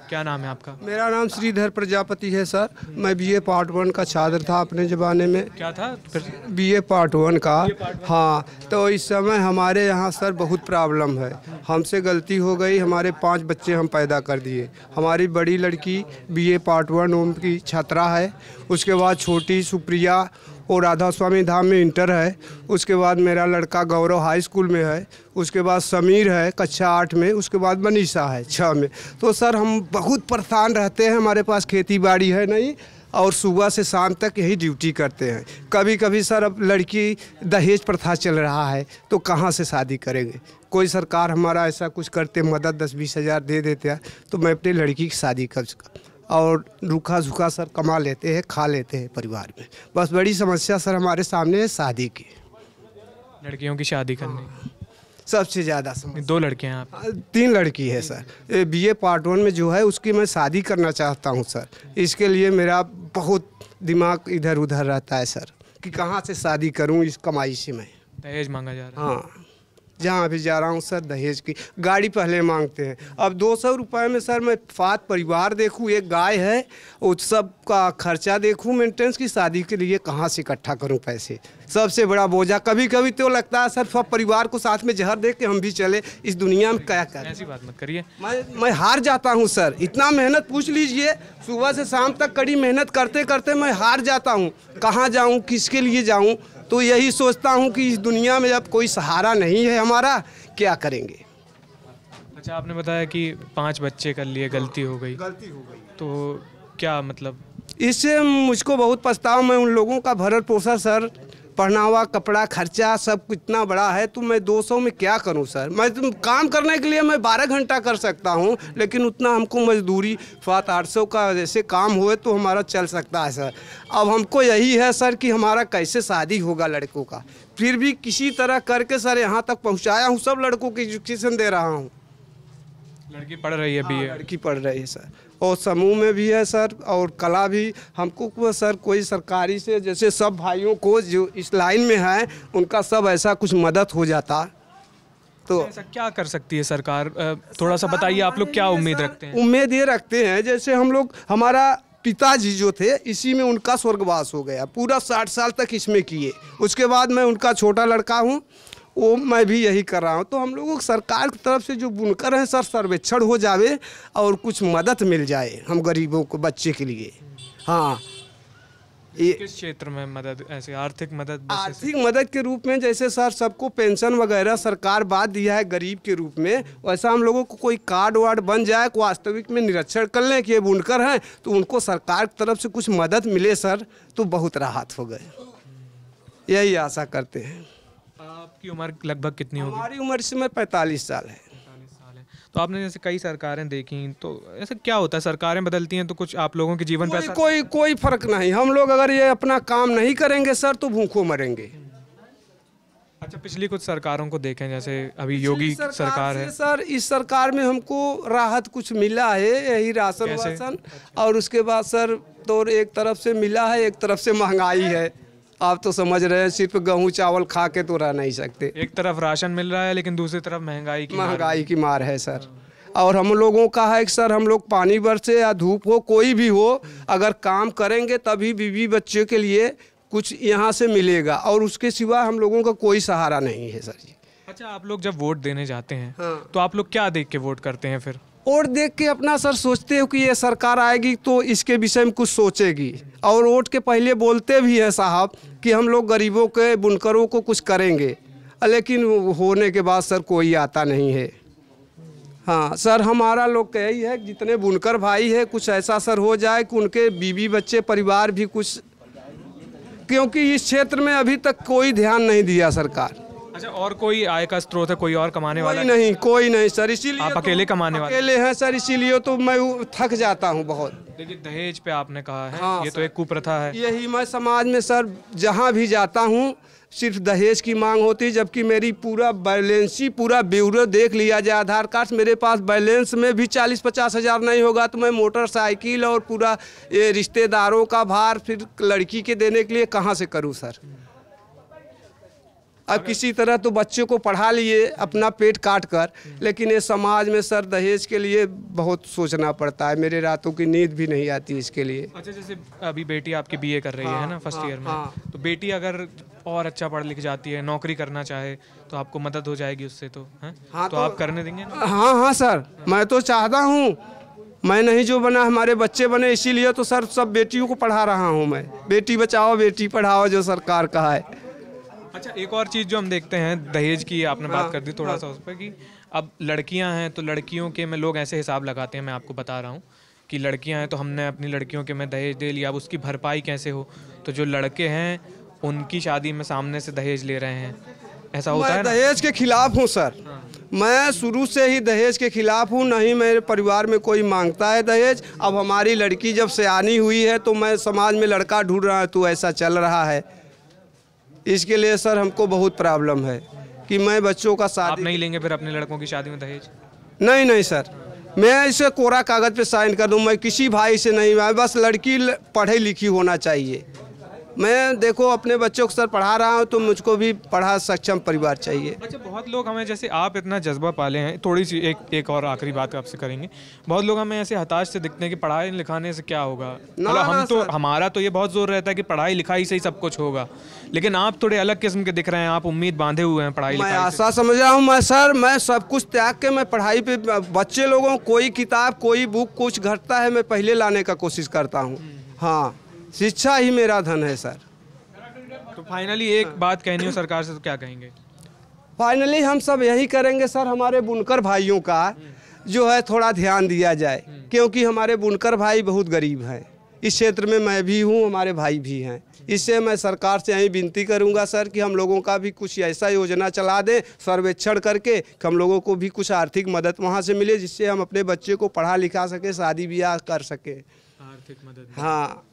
क्या नाम है आपका? मेरा नाम श्रीधर प्रजापति है सर। मैं बीए पार्ट 1 का छात्र था अपने ज़माने में। क्या था? बीए पार्ट 1 का। हाँ, तो इस समय हमारे यहाँ सर बहुत प्रॉब्लम है। हमसे गलती हो गई, हमारे 5 बच्चे हम पैदा कर दिए। हमारी बड़ी लड़की बीए पार्ट 1 ओम की छात्रा है। उसके बाद छोटी सुप्रिया और राधा स्वामी धाम में इंटर है। उसके बाद मेरा लड़का गौरव हाई स्कूल में है। उसके बाद समीर है कक्षा 8 में। उसके बाद मनीषा है 6 में। तो सर हम बहुत परेशान रहते हैं, हमारे पास खेती बाड़ी है नहीं और सुबह से शाम तक यही ड्यूटी करते हैं। कभी कभी सर अब लड़की दहेज प्रथा चल रहा है तो कहाँ से शादी करेंगे। कोई सरकार हमारा ऐसा कुछ करते, मदद 10-20 हज़ार दे देते हैं तो मैं अपनी लड़की की शादी कर और रूखा झुका सर कमा लेते हैं, खा लेते हैं परिवार में। बस बड़ी समस्या सर हमारे सामने है शादी की, लड़कियों की शादी करनी सबसे ज़्यादा समस्या। 2 लड़कियां हैं आप? 3 लड़की है सर। बीए पार्ट 1 में जो है उसकी मैं शादी करना चाहता हूँ सर। इसके लिए मेरा बहुत दिमाग इधर उधर रहता है सर कि कहाँ से शादी करूँ इस कमाई से। मैं दहेज मांगा जा रहा है? हाँ, जहाँ भी जा रहा हूँ सर दहेज की। गाड़ी पहले मांगते हैं, अब 200 रुपये में सर मैं 5 परिवार देखूँ, एक गाय है, उस सब का खर्चा देखूँ, मेंटेनेंस की। शादी के लिए कहाँ से इकट्ठा करूँ पैसे, सबसे बड़ा बोझा। कभी कभी तो लगता है सर सब परिवार को साथ में जहर दे के हम भी चले इस दुनिया में, क्या करें। ऐसी बात मत करिए। मैं हार जाता हूँ सर। इतना मेहनत पूछ लीजिए, सुबह से शाम तक कड़ी मेहनत करते करते मैं हार जाता हूँ। कहाँ जाऊँ, किसके लिए जाऊँ। तो यही सोचता हूँ कि इस दुनिया में अब कोई सहारा नहीं है हमारा, क्या करेंगे। अच्छा, आपने बताया कि 5 बच्चे कर लिए, गलती हो गई। तो क्या मतलब? इससे मुझको बहुत पछतावा। मैं उन लोगों का भरण पोषण सर, पहनावा कपड़ा खर्चा सब इतना बड़ा है तो मैं 200 में क्या करूं सर। मैं तो काम करने के लिए मैं 12 घंटा कर सकता हूं, लेकिन उतना हमको मजदूरी 700-800 का जैसे काम हुए तो हमारा चल सकता है सर। अब हमको यही है सर कि हमारा कैसे शादी होगा लड़कों का। फिर भी किसी तरह करके सर यहाँ तक पहुँचाया हूँ, सब लड़कों को एजुकेशन दे रहा हूँ। लड़की पढ़ रही है बीए? लड़की पढ़ रही है सर, और समूह में भी है सर, और कला भी। हमको सर कोई सरकारी से, जैसे सब भाइयों को जो इस लाइन में है उनका सब ऐसा कुछ मदद हो जाता तो। ऐसा क्या कर सकती है सरकार? थोड़ा सा बताइए, आप लोग क्या उम्मीद रखते हैं? उम्मीद ये रखते हैं जैसे हम लोग, हमारा पिताजी जो थे इसी में उनका स्वर्गवास हो गया, पूरा 60 साल तक इसमें किए। उसके बाद मैं उनका छोटा लड़का हूँ, वो मैं भी यही कर रहा हूँ। तो हम लोगों को सरकार की तरफ से जो बुनकर हैं सर, सर्वेक्षण हो जावे और कुछ मदद मिल जाए हम गरीबों को, बच्चे के लिए। हाँ, ये किस क्षेत्र में मदद? ऐसे आर्थिक मदद? आर्थिक मदद के रूप में जैसे सर सबको पेंशन वगैरह सरकार बात दिया है गरीब के रूप में, वैसा हम लोगों को कोई कार्ड वार्ड बन जाए, को वास्तविक में निरीक्षण कर लें कि ये बुनकर हैं तो उनको सरकार की तरफ से कुछ मदद मिले सर, तो बहुत राहत हो गए। यही आशा करते हैं। आपकी उम्र लगभग कितनी होगी? हमारी उम्र से मैं 45 साल है। 45 साल है। तो आपने जैसे कई सरकारें देखी, तो ऐसा क्या होता है, सरकारें बदलती हैं तो कुछ आप लोगों के जीवन पर कोई फर्क नहीं। हम लोग अगर ये अपना काम नहीं करेंगे सर तो भूखों मरेंगे। अच्छा, पिछली कुछ सरकारों को देखें, जैसे अभी योगी सरकार है सर, इस सरकार में हमको राहत कुछ मिला है, यही राशन वाशन। और उसके बाद सर तो एक तरफ से मिला है, एक तरफ से महंगाई है। आप तो समझ रहे हैं, सिर्फ गेहूँ चावल खा के तो रह नहीं सकते। एक तरफ राशन मिल रहा है लेकिन दूसरी तरफ महंगाई की मार है सर। और हम लोगों का है कि सर हम लोग पानी बरसे या धूप हो, कोई भी हो, अगर काम करेंगे तभी बीवी बच्चे के लिए कुछ यहाँ से मिलेगा, और उसके सिवा हम लोगों का कोई सहारा नहीं है सर जी। अच्छा, आप लोग जब वोट देने जाते हैं हाँ, तो आप लोग क्या देख के वोट करते हैं फिर? वोट देख के अपना सर सोचते हो कि ये सरकार आएगी तो इसके विषय में कुछ सोचेगी, और वोट के पहले बोलते भी है साहब कि हम लोग गरीबों के बुनकरों को कुछ करेंगे, लेकिन होने के बाद सर कोई आता नहीं है। हाँ सर, हमारा लोग का यही है कि जितने बुनकर भाई है कुछ ऐसा सर हो जाए कि उनके बीवी बच्चे परिवार भी कुछ, क्योंकि इस क्षेत्र में अभी तक कोई ध्यान नहीं दिया सरकार। अच्छा, और कोई आय का स्रोत है, कोई और कमाने वाला? कोई नहीं सर, इसीलिए आप अकेले कमाने वाले? अकेले हैं सर, इसीलिए तो मैं थक जाता हूँ बहुत। देखिए, दहेज पे आपने कहा है, हाँ, ये तो एक कुप्रथा है। यही मैं समाज में सर जहाँ भी जाता हूँ सिर्फ दहेज की मांग होती है, जबकि मेरी पूरा बैलेंस ही, पूरा ब्यूरो देख लिया जाए, आधार कार्ड मेरे पास बैलेंस में भी 40-50 हज़ार नहीं होगा तो मैं मोटरसाइकिल और पूरा ये रिश्तेदारों का भार फिर लड़की के देने के लिए कहाँ से करूँ सर। अब किसी तरह तो बच्चे को पढ़ा लिए अपना पेट काट कर, लेकिन ये समाज में सर दहेज के लिए बहुत सोचना पड़ता है। मेरे रातों की नींद भी नहीं आती इसके लिए। अच्छा, जैसे अभी बेटी आपकी बीए कर रही है ना, फर्स्ट ईयर में, तो बेटी अगर और अच्छा पढ़ लिख जाती है, नौकरी करना चाहे, तो आपको मदद हो जाएगी उससे, तो है? तो आप करने देंगे ना? हाँ सर, मैं तो चाहता हूँ, मैं नहीं जो बना हमारे बच्चे बने, इसीलिए तो सर सब बेटियों को पढ़ा रहा हूँ मैं। बेटी बचाओ बेटी पढ़ाओ जो सरकार का है। अच्छा, एक और चीज़ जो हम देखते हैं, दहेज की आपने बात कर दी थोड़ा सा उस पर, कि अब लड़कियां हैं तो लड़कियों के में लोग ऐसे हिसाब लगाते हैं, मैं आपको बता रहा हूँ कि लड़कियां हैं तो हमने अपनी लड़कियों के में दहेज दे लिया, अब उसकी भरपाई कैसे हो? तो जो लड़के हैं उनकी शादी में सामने से दहेज ले रहे हैं, ऐसा होता है ना? दहेज के खिलाफ हूँ सर। मैं शुरू से ही दहेज के खिलाफ हूँ, नहीं मेरे परिवार में कोई मांगता है दहेज। अब हमारी लड़की जब सयानी हुई है तो मैं समाज में लड़का ढूंढ रहा है, तो ऐसा चल रहा है। इसके लिए सर हमको बहुत प्रॉब्लम है कि मैं बच्चों का शादी। आप नहीं लेंगे फिर अपने लड़कों की शादी में दहेज? नहीं सर, मैं इसे कोरा कागज़ पे साइन कर दूं, मैं किसी भाई से नहीं, मैं बस लड़की पढ़ी लिखी होना चाहिए। मैं देखो अपने बच्चों को सर पढ़ा रहा हूँ तो मुझको भी पढ़ा सक्षम परिवार चाहिए। अच्छा, बहुत लोग हमें, जैसे आप इतना जज्बा पाले हैं, थोड़ी सी एक और आखिरी बात आपसे करेंगे, बहुत लोग हमें ऐसे हताश से दिखते हैं कि पढ़ाई लिखाने से क्या होगा। मतलब हम तो, हमारा तो ये बहुत जोर रहता है कि पढ़ाई लिखाई से ही सब कुछ होगा, लेकिन आप थोड़े अलग किस्म के दिख रहे हैं, आप उम्मीद बांधे हुए हैं पढ़ाई लिखाई। मैं आशा समझ रहा हूँ मैं सर, मैं सब कुछ त्याग के मैं पढ़ाई पे, बच्चे लोगों को कोई किताब कोई बुक कुछ घटता है मैं पहले लाने का कोशिश करता हूँ। हाँ, शिक्षा ही मेरा धन है सर। तो फाइनली एक बात कहनी हो सरकार से तो क्या कहेंगे? फाइनली हम सब यही करेंगे सर, हमारे बुनकर भाइयों का जो है थोड़ा ध्यान दिया जाए, क्योंकि हमारे बुनकर भाई बहुत गरीब हैं। इस क्षेत्र में मैं भी हूँ, हमारे भाई भी हैं। इससे मैं सरकार से यही विनती करूँगा सर कि हम लोगों का भी कुछ ऐसा योजना चला दें सर्वेक्षण करके कि हम लोगों को भी कुछ आर्थिक मदद वहाँ से मिले, जिससे हम अपने बच्चे को पढ़ा लिखा सके, शादी ब्याह कर सके। आर्थिक मदद? हाँ।